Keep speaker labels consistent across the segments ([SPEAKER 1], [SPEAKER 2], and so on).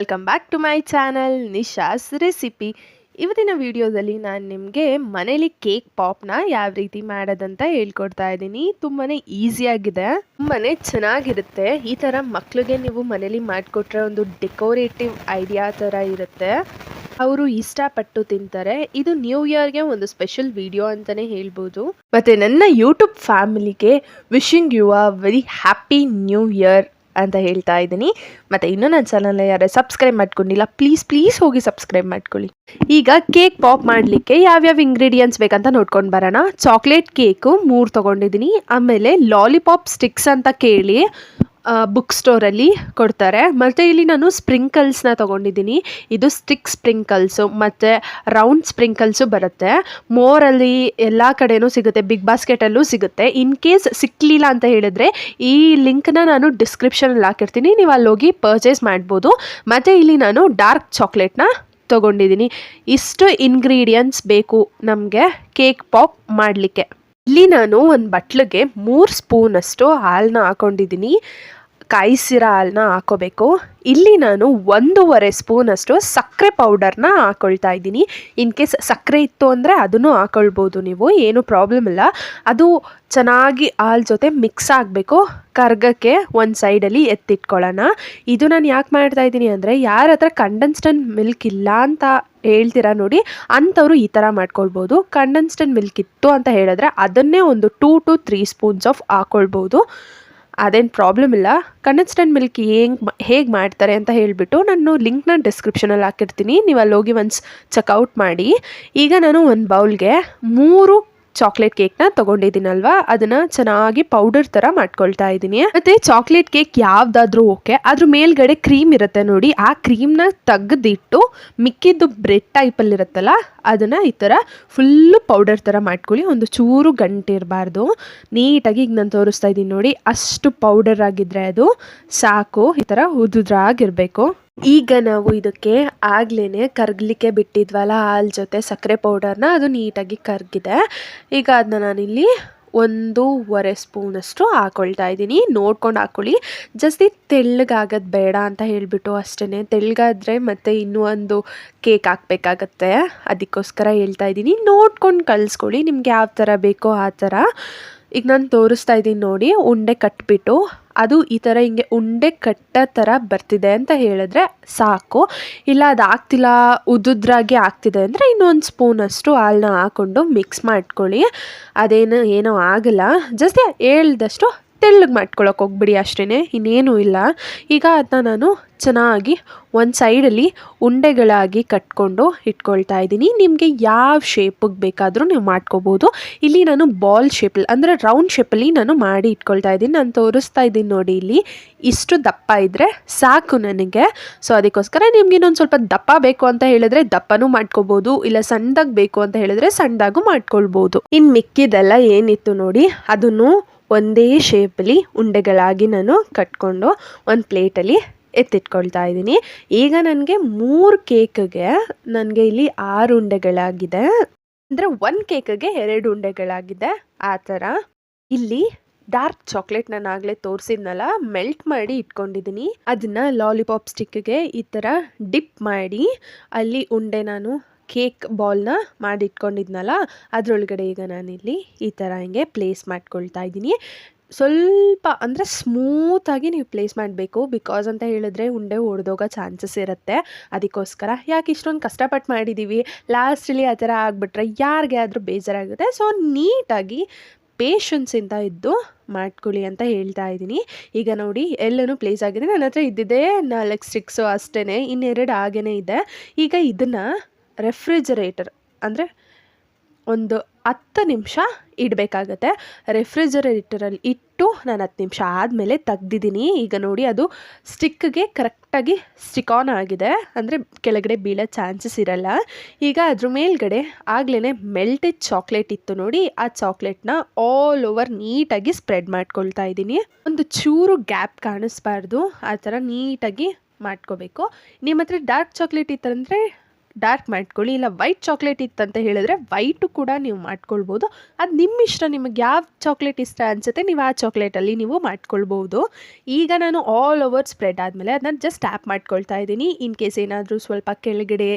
[SPEAKER 1] Welcome back to my channel Nisha's recipe. ಇವತ್ತಿನ ವಿಡಿಯೋದಲ್ಲಿ ನಾನು ನಿಮಗೆ ಮನೇಲಿ ಕೇಕ್ ಪಾಪ್ನ ಯಾವ ರೀತಿ ಮಾಡೋದಂತ ಹೇಳ್ಕೊಡ್ತಾ ಇದ್ದೀನಿ. ತುಂಬಾ ಈಸಿಯಾಗಿದೆ, ತುಂಬಾ ಚೆನ್ನಾಗಿರುತ್ತೆ. ಈ ಥರ ಮಕ್ಳಿಗೆ ನೀವು ಮನೇಲಿ ಮಾಡಿಕೊಟ್ರೆ ಒಂದು ಡೆಕೋರೇಟಿವ್ ಐಡಿಯಾ ಥರ ಇರುತ್ತೆ, ಅವರು ಇಷ್ಟಪಟ್ಟು ತಿಂತಾರೆ. ಇದು ನ್ಯೂ ಇಯರ್ಗೆ ಒಂದು ಸ್ಪೆಷಲ್ ವಿಡಿಯೋ ಅಂತಲೇ ಹೇಳ್ಬೋದು. ಮತ್ತು ನನ್ನ ಯೂಟ್ಯೂಬ್ ಫ್ಯಾಮಿಲಿಗೆ wishing you a very happy new year ಅಂತ ಹೇಳ್ತಾ ಇದ್ದೀನಿ. ಮತ್ತು ಇನ್ನೂ ನನ್ನ ಚಾನಲ್ನ ಯಾರು ಸಬ್ಸ್ಕ್ರೈಬ್ ಮಾಡ್ಕೊಂಡಿಲ್ಲ, ಪ್ಲೀಸ್ ಹೋಗಿ ಸಬ್ಸ್ಕ್ರೈಬ್ ಮಾಡ್ಕೊಳ್ಳಿ. ಈಗ ಕೇಕ್ ಪಾಪ್ ಮಾಡಲಿಕ್ಕೆ ಯಾವ್ಯಾವ ಇಂಗ್ರೀಡಿಯೆಂಟ್ಸ್ ಬೇಕಂತ ನೋಡ್ಕೊಂಡು ಬರೋಣ. ಚಾಕ್ಲೇಟ್ ಕೇಕು 3 ತೊಗೊಂಡಿದ್ದೀನಿ. ಆಮೇಲೆ ಲಾಲಿಪಾಪ್ ಸ್ಟಿಕ್ಸ್ ಅಂತ ಕೇಳಿ ಬುಕ್ ಸ್ಟೋರಲ್ಲಿ ಕೊಡ್ತಾರೆ. ಮತ್ತು ಇಲ್ಲಿ ನಾನು ಸ್ಪ್ರಿಂಕಲ್ಸ್ನ ತೊಗೊಂಡಿದ್ದೀನಿ. ಇದು ಸ್ಟಿಕ್ ಸ್ಪ್ರಿಂಕಲ್ಸು ಮತ್ತು ರೌಂಡ್ ಸ್ಪ್ರಿಂಕಲ್ಸು ಬರುತ್ತೆ. ಮೋರಲ್ಲಿ ಎಲ್ಲ ಕಡೆನೂ ಸಿಗುತ್ತೆ, ಬಿಗ್ ಬಾಸ್ಕೆಟಲ್ಲೂ ಸಿಗುತ್ತೆ. ಇನ್ ಕೇಸ್ ಸಿಕ್ಕಲಿಲ್ಲ ಅಂತ ಹೇಳಿದ್ರೆ ಈ ಲಿಂಕ್ನ ನಾನು ಡಿಸ್ಕ್ರಿಪ್ಷನಲ್ಲಿ ಹಾಕಿರ್ತೀನಿ, ನೀವು ಅಲ್ಲಿ ಹೋಗಿ ಪರ್ಚೇಸ್ ಮಾಡ್ಬೋದು. ಮತ್ತು ಇಲ್ಲಿ ನಾನು ಡಾರ್ಕ್ ಚಾಕ್ಲೇಟ್ನ ತೊಗೊಂಡಿದ್ದೀನಿ. ಇಷ್ಟು ಇಂಗ್ರೀಡಿಯೆಂಟ್ಸ್ ಬೇಕು ನಮಗೆ ಕೇಕ್ ಪಾಪ್ ಮಾಡಲಿಕ್ಕೆ. ಇಲ್ಲಿ ನಾನು ಒಂದು ಬಟ್ಲಿಗೆ 3 ಸ್ಪೂನಷ್ಟು ಹಾಲನ್ನ ಹಾಕೊಂಡಿದ್ದೀನಿ. ಕಾಯಿಸಿರೋ ಹಾಲನ್ನ ಹಾಕೋಬೇಕು. ಇಲ್ಲಿ ನಾನು 1.5 ಸ್ಪೂನಷ್ಟು ಸಕ್ಕರೆ ಪೌಡರ್ನ ಹಾಕೊಳ್ತಾ ಇದ್ದೀನಿ. ಇನ್ ಕೇಸ್ ಸಕ್ಕರೆ ಇತ್ತು ಅಂದರೆ ಅದನ್ನು ಹಾಕೊಳ್ಬೋದು ನೀವು, ಏನು ಪ್ರಾಬ್ಲಮ್ ಇಲ್ಲ. ಅದು ಚೆನ್ನಾಗಿ ಹಾಲು ಜೊತೆ ಮಿಕ್ಸ್ ಆಗಬೇಕು. ಕರ್ಗಕ್ಕೆ ಒಂದು ಸೈಡಲ್ಲಿ ಎತ್ತಿಟ್ಕೊಳ್ಳೋಣ. ಇದು ನಾನು ಯಾಕೆ ಮಾಡ್ತಾ ಇದ್ದೀನಿ ಅಂದರೆ, ಯಾರ ಹತ್ರ ಕಂಡೆನ್ಸ್ಡ್ ಮಿಲ್ಕ್ ಇಲ್ಲ ಅಂತ ಹೇಳ್ತೀರಾ ನೋಡಿ, ಅಂಥವ್ರು ಈ ಥರ ಮಾಡ್ಕೊಳ್ಬೋದು. ಕಂಡೆನ್ಸ್ಡ್ ಮಿಲ್ಕ್ ಇತ್ತು ಅಂತ ಹೇಳಿದ್ರೆ ಅದನ್ನೇ ಒಂದು 2 to 3 ಸ್ಪೂನ್ಸ್ ಆಫ್ ಹಾಕ್ಕೊಳ್ಬೋದು, ಅದೇನು ಪ್ರಾಬ್ಲಮ್ ಇಲ್ಲ. ಕಂಡೆನ್ಸ್ಡ್ ಮಿಲ್ಕ್ ಹೇಗೆ ಮಾಡ್ತಾರೆ ಅಂತ ಹೇಳಿಬಿಟ್ಟು ನಾನು ಲಿಂಕ್ನ ಡಿಸ್ಕ್ರಿಪ್ಷನಲ್ಲಿ ಹಾಕಿರ್ತೀನಿ, ನೀವು ಅಲ್ಲಿ ಹೋಗಿ ಒನ್ಸ್ ಚೆಕ್ಔಟ್ ಮಾಡಿ. ಈಗ ನಾನು ಒಂದು ಬೌಲ್ಗೆ 3 ಚಾಕ್ಲೇಟ್ ಕೇಕ್ನ ತೊಗೊಂಡಿದ್ದೀನಲ್ವಾ, ಅದನ್ನು ಚೆನ್ನಾಗಿ ಪೌಡರ್ ಥರ ಮಾಡ್ಕೊಳ್ತಾ ಇದ್ದೀನಿ. ಮತ್ತು ಚಾಕ್ಲೇಟ್ ಕೇಕ್ ಯಾವುದಾದ್ರೂ ಓಕೆ, ಅದ್ರ ಮೇಲ್ಗಡೆ ಕ್ರೀಮ್ ಇರುತ್ತೆ ನೋಡಿ, ಆ ಕ್ರೀಮ್ನ ತೆಗೆದಿಟ್ಟು ಮಿಕ್ಕಿದ್ದು ಬ್ರೆಡ್ ಟೈಪಲ್ಲಿರುತ್ತಲ್ಲ ಅದನ್ನು ಈ ಥರ ಫುಲ್ಲು ಪೌಡರ್ ಥರ ಮಾಡ್ಕೊಳ್ಳಿ. ಒಂದು ಚೂರು ಗಂಟಿರಬಾರ್ದು. ನೀಟಾಗಿ ಈಗ ನಾನು ತೋರಿಸ್ತಾ ಇದ್ದೀನಿ ನೋಡಿ, ಅಷ್ಟು ಪೌಡರ್ ಆಗಿದ್ದರೆ ಅದು ಸಾಕು. ಈ ಥರ ಉದುದ್ರಾಗಿರಬೇಕು. ಈಗ ನಾವು ಇದಕ್ಕೆ ಆಗ್ಲೇ ಕರ್ಗಲಿಕ್ಕೆ ಬಿಟ್ಟಿದ್ವಲ್ಲ ಹಾಲು ಜೊತೆ ಸಕ್ಕರೆ ಪೌಡರ್ನ, ಅದು ನೀಟಾಗಿ ಕರ್ಗಿದೆ. ಈಗ ಅದನ್ನ ನಾನಿಲ್ಲಿ 1.5 ಸ್ಪೂನಷ್ಟು ಹಾಕ್ಕೊಳ್ತಾ ಇದ್ದೀನಿ. ನೋಡ್ಕೊಂಡು ಹಾಕ್ಕೊಳ್ಳಿ, ಜಾಸ್ತಿ ತೆಳ್ಳಗಾಗೋದು ಬೇಡ ಅಂತ ಹೇಳಿಬಿಟ್ಟು ಅಷ್ಟೇ. ತೆಳ್ಳಗಾದರೆ ಮತ್ತೆ ಇನ್ನೂ ಒಂದು ಕೇಕ್ ಹಾಕಬೇಕಾಗತ್ತೆ, ಅದಕ್ಕೋಸ್ಕರ ಹೇಳ್ತಾ ಇದ್ದೀನಿ. ನೋಡ್ಕೊಂಡು ಕಲಿಸ್ಕೊಳ್ಳಿ, ನಿಮ್ಗೆ ಯಾವ ಥರ ಬೇಕೋ ಆ ಥರ. ಈಗ ನಾನು ತೋರಿಸ್ತಾ ಇದ್ದೀನಿ ನೋಡಿ, ಉಂಡೆ ಕಟ್ಬಿಟ್ಟು ಅದು ಈ ಥರ ಹಿಂಗೆ ಉಂಡೆ ಕಟ್ಟೋ ಥರ ಬರ್ತಿದೆ ಅಂತ ಹೇಳಿದ್ರೆ ಸಾಕು. ಇಲ್ಲ ಅದು ಆಗ್ತಿಲ್ಲ, ಉದುದ್ರಾಗಿ ಆಗ್ತಿದೆ ಅಂದರೆ ಇನ್ನೊಂದು ಸ್ಪೂನಷ್ಟು ಹಾಲನ್ನ ಹಾಕ್ಕೊಂಡು ಮಿಕ್ಸ್ ಮಾಡ್ಕೊಳ್ಳಿ. ಏನೋ ಆಗಲ್ಲ, ಜಾಸ್ತಿ ಹೇಳ್ದಷ್ಟು ತೆಳ್ಳಗೆ ಮಾಡ್ಕೊಳಕ್ಕೆ ಹೋಗ್ಬಿಡಿ ಅಷ್ಟೇ, ಇನ್ನೇನೂ ಇಲ್ಲ. ಈಗ ಅದನ್ನ ನಾನು ಚೆನ್ನಾಗಿ ಒಂದು ಸೈಡಲ್ಲಿ ಉಂಡೆಗಳಾಗಿ ಕಟ್ಕೊಂಡು ಇಟ್ಕೊಳ್ತಾ ಇದ್ದೀನಿ. ನಿಮಗೆ ಯಾವ ಶೇಪಿಗೆ ಬೇಕಾದರೂ ನೀವು ಮಾಡ್ಕೋಬೋದು. ಇಲ್ಲಿ ನಾನು ಬಾಲ್ ಶೇಪಲ್ಲಿ ಅಂದರೆ ರೌಂಡ್ ಶೇಪಲ್ಲಿ ನಾನು ಮಾಡಿ ಇಟ್ಕೊಳ್ತಾ ಇದ್ದೀನಿ. ನಾನು ತೋರಿಸ್ತಾ ಇದ್ದೀನಿ ನೋಡಿ, ಇಲ್ಲಿ ಇಷ್ಟು ದಪ್ಪ ಇದ್ದರೆ ಸಾಕು ನನಗೆ. ಸೊ ಅದಕ್ಕೋಸ್ಕರ ನಿಮ್ಗೆ ಇನ್ನೊಂದು ಸ್ವಲ್ಪ ದಪ್ಪ ಬೇಕು ಅಂತ ಹೇಳಿದ್ರೆ ದಪ್ಪನೂ ಮಾಡ್ಕೋಬೋದು, ಇಲ್ಲ ಸಣ್ಣದಾಗಿ ಬೇಕು ಅಂತ ಹೇಳಿದ್ರೆ ಸಣ್ಣದಾಗೂ ಮಾಡ್ಕೊಳ್ಬೋದು. ಇನ್ನು ಮಿಕ್ಕಿದೆಲ್ಲ ಏನಿತ್ತು ನೋಡಿ, ಅದನ್ನು ಒಂದೇ ಶೇಪಲ್ಲಿ ಉಂಡೆಗಳಾಗಿ ನಾನು ಕಟ್ಕೊಂಡು ಒಂದು ಪ್ಲೇಟಲ್ಲಿ ಎತ್ತಿಟ್ಕೊಳ್ತಾ ಇದ್ದೀನಿ. ಈಗ ನನಗೆ 3 ಕೇಕ್ಗೆ ನನಗೆ ಇಲ್ಲಿ 6 ಉಂಡೆಗಳಾಗಿದೆ, ಅಂದರೆ 1 ಕೇಕ್ಗೆ 2 ಉಂಡೆಗಳಾಗಿದೆ ಆ ಥರ. ಇಲ್ಲಿ ಡಾರ್ಕ್ ಚಾಕ್ಲೇಟ್ ನಾನು ಆಗಲೇ ತೋರಿಸಿದ್ನಲ್ಲ, ಮೆಲ್ಟ್ ಮಾಡಿ ಇಟ್ಕೊಂಡಿದ್ದೀನಿ. ಅದನ್ನು ಲಾಲಿಪಾಪ್ ಸ್ಟಿಕ್ಗೆ ಈ ಥರ ಡಿಪ್ ಮಾಡಿ ಅಲ್ಲಿ ಉಂಡೆ ನಾನು ಕೇಕ್ ಬಾಲ್ನ ಮಾಡಿಟ್ಕೊಂಡಿದ್ನಲ್ಲ ಅದರೊಳಗಡೆ ಈಗ ನಾನಿಲ್ಲಿ ಈ ಥರ ಹಿಂಗೆ ಪ್ಲೇಸ್ ಮಾಡ್ಕೊಳ್ತಾ ಇದ್ದೀನಿ. ಸ್ವಲ್ಪ ಅಂದರೆ ಸ್ಮೂತಾಗಿ ನೀವು ಪ್ಲೇಸ್ ಮಾಡಬೇಕು, ಬಿಕಾಸ್ ಅಂತ ಹೇಳಿದ್ರೆ ಉಂಡೆ ಒಡೆದೋಗೋ ಚಾನ್ಸಸ್ ಇರುತ್ತೆ. ಅದಕ್ಕೋಸ್ಕರ ಯಾಕೆ ಇಷ್ಟೊಂದು ಕಷ್ಟಪಟ್ಟು ಮಾಡಿದ್ದೀವಿ, ಲಾಸ್ಟಲ್ಲಿ ಆ ಥರ ಆಗಿಬಿಟ್ರೆ ಯಾರಿಗೆ ಆದರೂ ಬೇಜಾರಾಗುತ್ತೆ. ಸೊ ನೀಟಾಗಿ ಪೇಷನ್ಸಿಂದ ಇದ್ದು ಮಾಡ್ಕೊಳ್ಳಿ ಅಂತ ಹೇಳ್ತಾ ಇದ್ದೀನಿ. ಈಗ ನೋಡಿ ಎಲ್ಲನೂ ಪ್ಲೇಸ್ ಆಗಿದೆ. ನನ್ನ ಹತ್ರ ಇದ್ದಿದ್ದೇ 4 ಸ್ಟಿಕ್ಸು ಅಷ್ಟೇ, ಇನ್ನೆರಡು ಹಾಗೇ ಇದೆ. ಈಗ ಇದನ್ನು ರೆಫ್ರಿಜರೇಟರ್ ಅಂದರೆ ಒಂದು 10 ನಿಮಿಷ ಇಡಬೇಕಾಗತ್ತೆ. ರೆಫ್ರಿಜರೇಟರಲ್ಲಿ ಇಟ್ಟು ನಾನು 10 ನಿಮಿಷ ಆದಮೇಲೆ ತೆಗ್ದಿದ್ದೀನಿ. ಈಗ ನೋಡಿ ಅದು ಸ್ಟಿಕ್ಗೆ ಕರೆಕ್ಟಾಗಿ ಸ್ಟಿಕ್ ಆನ್ ಆಗಿದೆ, ಅಂದರೆ ಕೆಳಗಡೆ ಬೀಳೋ ಚಾನ್ಸಸ್ ಇರಲ್ಲ. ಈಗ ಅದ್ರ ಮೇಲ್ಗಡೆ ಆಗ್ಲೇ ಮೆಲ್ಟೆಡ್ ಚಾಕ್ಲೇಟ್ ಇತ್ತು ನೋಡಿ, ಆ ಚಾಕ್ಲೇಟ್ನ ಆಲ್ ಓವರ್ ನೀಟಾಗಿ ಸ್ಪ್ರೆಡ್ ಮಾಡ್ಕೊಳ್ತಾ ಇದ್ದೀನಿ. ಒಂದು ಚೂರು ಗ್ಯಾಪ್ ಕಾಣಿಸ್ಬಾರ್ದು, ಆ ಥರ ನೀಟಾಗಿ ಮಾಡ್ಕೋಬೇಕು. ನಿಮ್ಮ ಹತ್ರ ಡಾರ್ಕ್ ಚಾಕ್ಲೇಟ್ ಇತ್ತಂದರೆ ಡಾರ್ಕ್ ಮಾಡ್ಕೊಳ್ಳಿ. ಇಲ್ಲ ವೈಟ್ ಚಾಕ್ಲೇಟ್ ಇತ್ತಂತ ಹೇಳಿದ್ರೆ ವೈಟು ಕೂಡ ನೀವು ಮಾಡ್ಕೊಳ್ಬೋದು. ಅದು ನಿಮ್ಮ ಇಷ್ಟ, ನಿಮಗೆ ಯಾವ ಚಾಕ್ಲೇಟ್ ಇಷ್ಟ ಅನಿಸುತ್ತೆ ನೀವು ಆ ಚಾಕ್ಲೇಟಲ್ಲಿ ನೀವು ಮಾಡ್ಕೊಳ್ಬೋದು. ಈಗ ನಾನು ಆಲ್ ಓವರ್ ಸ್ಪ್ರೆಡ್ ಆದಮೇಲೆ ಅದನ್ನ ಜಸ್ಟ್ ಟ್ಯಾಪ್ ಮಾಡ್ಕೊಳ್ತಾ ಇದ್ದೀನಿ. ಇನ್ ಕೇಸ್ ಏನಾದರೂ ಸ್ವಲ್ಪ ಕೆಳಗಡೆ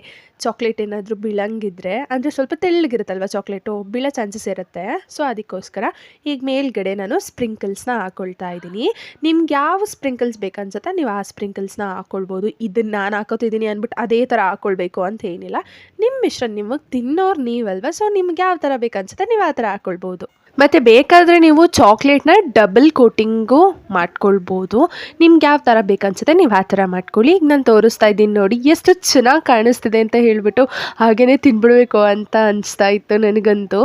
[SPEAKER 1] ಚಾಕ್ಲೇಟ್ ಏನಾದರೂ ಬೀಳಂಗಿದ್ರೆ, ಅಂದರೆ ಸ್ವಲ್ಪ ತೆಳ್ಳಗಿರುತ್ತಲ್ವ ಚಾಕ್ಲೇಟು, ಬೀಳೋ ಚಾನ್ಸಸ್ ಇರುತ್ತೆ. ಸೊ ಅದಕ್ಕೋಸ್ಕರ ಈಗ ಮೇಲ್ಗಡೆ ನಾನು ಸ್ಪ್ರಿಂಕಲ್ಸ್ನ ಹಾಕ್ಕೊಳ್ತಾ ಇದ್ದೀನಿ. ನಿಮ್ಗೆ ಯಾವ ಸ್ಪ್ರಿಂಕಲ್ಸ್ ಬೇಕನ್ಸುತ್ತೆ ನೀವು ಆ ಸ್ಪ್ರಿಂಕಲ್ಸ್ನ ಹಾಕ್ಕೊಳ್ಬೋದು. ಇದನ್ನು ನಾನು ಹಾಕೋತಿದ್ದೀನಿ ಅಂದ್ಬಿಟ್ಟು ಅದೇ ಥರ ಹಾಕ್ಕೊಳ್ಬೇಕು ಅಂತ ಏನಿಲ್ಲ, ನಿಮ್ಮ ಇಷ್ಟ. ನಿಮಗೆ ತಿನ್ನೋರು ನೀವಲ್ವ, ಸೊ ನಿಮ್ಗೆ ಯಾವ ಥರ ಬೇಕನ್ಸುತ್ತೆ ನೀವು ಆ ಥರ ಹಾಕ್ಕೊಳ್ಬೋದು. ಮತ್ತು ಬೇಕಾದರೆ ನೀವು ಚಾಕ್ಲೇಟ್ನ ಡಬಲ್ ಕೋಟಿಂಗು ಮಾಡ್ಕೊಳ್ಬೋದು. ನಿಮ್ಗೆ ಯಾವ ಥರ ಬೇಕನ್ಸುತ್ತೆ ನೀವು ಆ ಥರ ಮಾಡ್ಕೊಳ್ಳಿ. ಈಗ ನಾನು ತೋರಿಸ್ತಾ ಇದ್ದೀನಿ ನೋಡಿ, ಎಷ್ಟು ಚೆನ್ನಾಗಿ ಕಾಣಿಸ್ತಿದೆ ಅಂತ ಹೇಳಿಬಿಟ್ಟು ಹಾಗೆಯೇ ತಿನ್ಬಿಡ್ಬೇಕು ಅಂತ ಅನಿಸ್ತಾ ಇತ್ತು ನನಗಂತೂ.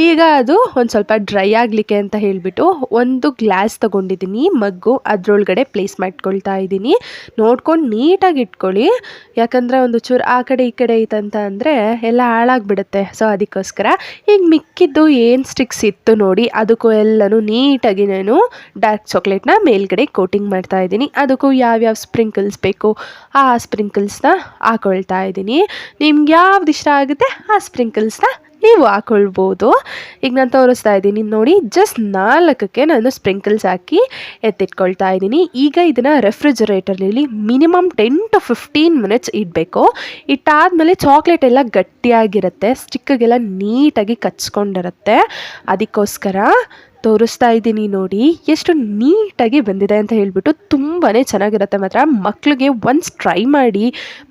[SPEAKER 1] ಈಗ ಅದು ಒಂದು ಸ್ವಲ್ಪ ಡ್ರೈ ಆಗಲಿಕ್ಕೆ ಅಂತ ಹೇಳಿಬಿಟ್ಟು ಒಂದು ಗ್ಲಾಸ್ ತೊಗೊಂಡಿದ್ದೀನಿ, ಮಗ್ಗು, ಅದರೊಳಗಡೆ ಪ್ಲೇಸ್ ಮಾಡ್ಕೊಳ್ತಾ ಇದ್ದೀನಿ. ನೋಡ್ಕೊಂಡು ನೀಟಾಗಿ ಇಟ್ಕೊಳ್ಳಿ, ಯಾಕಂದರೆ ಒಂದು ಚೂರು ಆ ಕಡೆ ಈ ಕಡೆ ಐತಂತ ಅಂದರೆ ಎಲ್ಲ ಹಾಳಾಗಿಬಿಡುತ್ತೆ. ಸೊ ಅದಕ್ಕೋಸ್ಕರ ಈಗ ಮಿಕ್ಕಿದ್ದು ಏನು ಸ್ಟಿಕ್ಸ್ ಇತ್ತು ನೋಡಿ, ಅದಕ್ಕೂ ಎಲ್ಲನೂ ನೀಟಾಗಿ ನಾನು ಡಾರ್ಕ್ ಚಾಕ್ಲೇಟ್ನ ಮೇಲ್ಗಡೆ ಕೋಟಿಂಗ್ ಮಾಡ್ತಾ ಇದ್ದೀನಿ. ಅದಕ್ಕೂ ಯಾವ್ಯಾವ ಸ್ಪ್ರಿಂಕಲ್ಸ್ ಬೇಕು ಆ ಸ್ಪ್ರಿಂಕಲ್ಸ್ನ ಹಾಕೊಳ್ತಾ ಇದ್ದೀನಿ. ನಿಮ್ಗೆ ಯಾವ್ದು ಇಷ್ಟ ಆಗುತ್ತೆ ಆ ಸ್ಪ್ರಿಂಕಲ್ಸ್ನ ನೀವು ಹಾಕೊಳ್ಬೋದು. ಈಗ ನಾನು ತೋರಿಸ್ತಾ ಇದ್ದೀನಿ ನೋಡಿ, ಜಸ್ಟ್ 4ಕ್ಕೆ ನಾನು ಸ್ಪ್ರಿಂಕಲ್ಸ್ ಹಾಕಿ ಎತ್ತಿಟ್ಕೊಳ್ತಾ ಇದ್ದೀನಿ. ಈಗ ಇದನ್ನು ರೆಫ್ರಿಜರೇಟರ್ನಲ್ಲಿ ಮಿನಿಮಮ್ 10 to 15 ಮಿನಿಟ್ಸ್ ಇಡಬೇಕು. ಇಟ್ಟಾದಮೇಲೆ ಚಾಕ್ಲೇಟ್ ಎಲ್ಲ ಗಟ್ಟಿಯಾಗಿರುತ್ತೆ, ಸ್ಟಿಕ್ಗೆಲ್ಲ ನೀಟಾಗಿ ಕಚ್ಕೊಂಡಿರುತ್ತೆ. ಅದಕ್ಕೋಸ್ಕರ ತೋರಿಸ್ತಾ ಇದ್ದೀನಿ ನೋಡಿ, ಎಷ್ಟು ನೀಟಾಗಿ ಬಂದಿದೆ ಅಂತ ಹೇಳಿಬಿಟ್ಟು. ತುಂಬಾ ಚೆನ್ನಾಗಿರುತ್ತೆ ಮಾತ್ರ. ಮಕ್ಳಿಗೆ ಒನ್ಸ್ ಟ್ರೈ ಮಾಡಿ,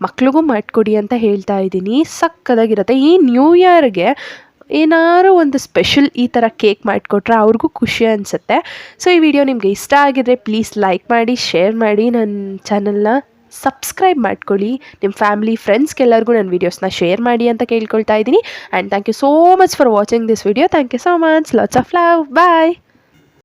[SPEAKER 1] ಮಕ್ಳಿಗೂ ಮಾಡಿಕೊಡಿ ಅಂತ ಹೇಳ್ತಾ ಇದ್ದೀನಿ. ಸಕ್ಕತ್ತಾಗಿರುತ್ತೆ. ಈ ನ್ಯೂ ಇಯರ್ಗೆ ಏನಾದ್ರು ಒಂದು ಸ್ಪೆಷಲ್ ಈ ಥರ ಕೇಕ್ ಮಾಡಿಕೊಟ್ರೆ ಅವ್ರಿಗೂ ಖುಷಿ ಅನಿಸುತ್ತೆ. ಸೊ ಈ ವಿಡಿಯೋ ನಿಮಗೆ ಇಷ್ಟ ಆಗಿದ್ರೆ ಪ್ಲೀಸ್ ಲೈಕ್ ಮಾಡಿ, ಶೇರ್ ಮಾಡಿ, ನನ್ನ ಚಾನಲ್ನ ಸಬ್ಸ್ಕ್ರೈಬ್ ಮಾಡ್ಕೊಳ್ಳಿ. ನಿಮ್ಮ ಫ್ಯಾಮಿಲಿ ಫ್ರೆಂಡ್ಸ್ಗೆಲ್ಲರಿಗೂ ನನ್ನ ವೀಡಿಯೋಸ್ನ ಶೇರ್ ಮಾಡಿ ಅಂತ ಕೇಳ್ಕೊಳ್ತಾ ಇದ್ದೀನಿ. And thank you so much for watching this video. Thank you so much. Lots of love. Bye.